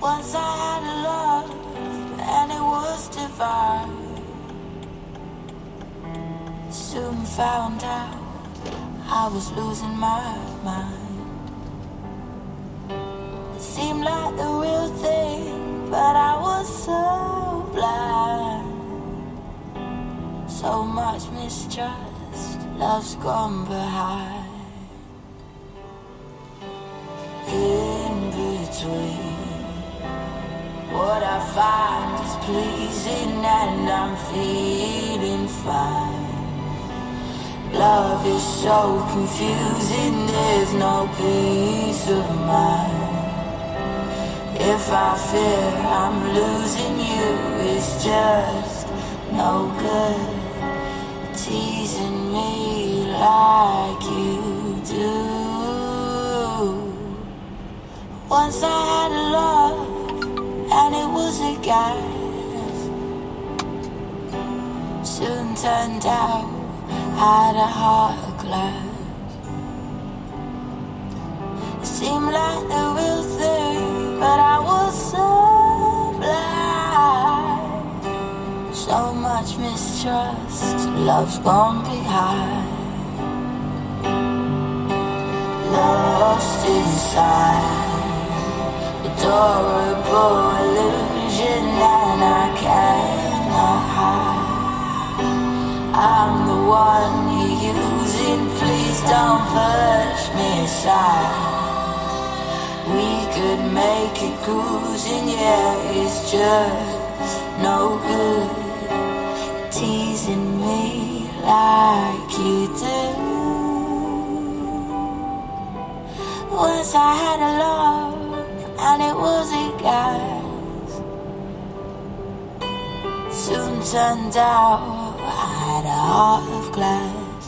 Once I had a love, and it was divine. Soon found out I was losing my mind. It seemed like the real thing, but I was so blind. So much mistrust, love's gone behind. In between, what I find is pleasing and I'm feeling fine. Love is so confusing, there's no peace of mind. If I fear I'm losing you, it's just no good teasing me like you do. Once I had a love, and it was a guy. Soon turned out I had a heart of glass. It seemed like the real thing, but I was so blind. So much mistrust, love's gone behind. Lost inside, adorable illusion, and I cannot hide. I'm the one you're using, please don't push me aside. We could make it cruising, yeah, it's just no good teasing me like you do. Once I had a love, and it was a gas. Soon turned out I had a heart of glass.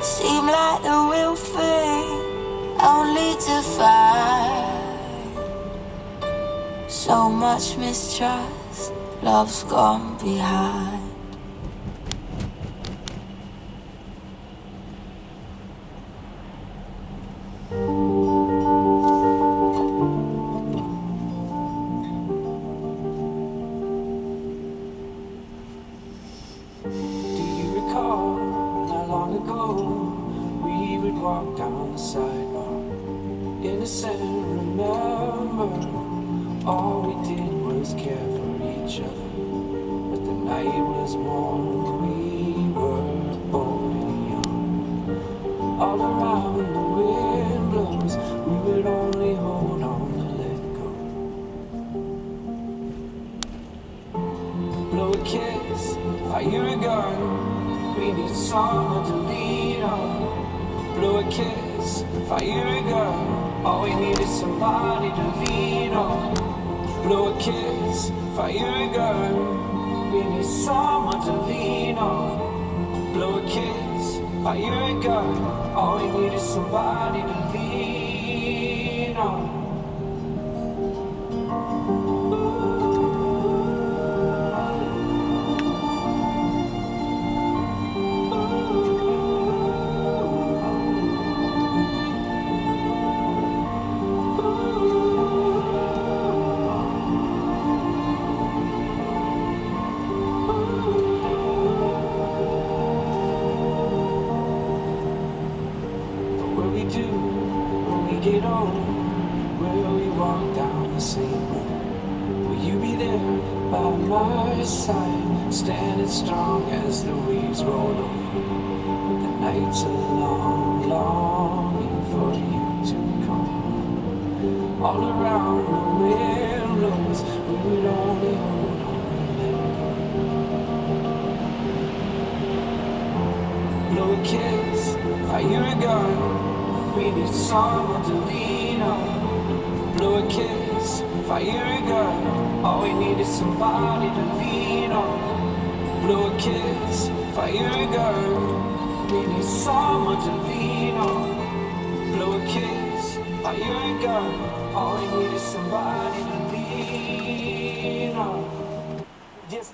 Seemed like the real thing, only to find so much mistrust, love's gone behind. Standing strong as the waves roll over. But the nights are long, longing for you to come. All around the wind blows, we would only hold on and let go. Blow a kiss, fire a gun. We need someone to lean on. Blow a kiss, fire a gun. All we need is somebody to lean on. Blow a kiss, fire a gun. We need someone to lean on. Blow a kiss, fire a gun. All we need is somebody to lean on. Just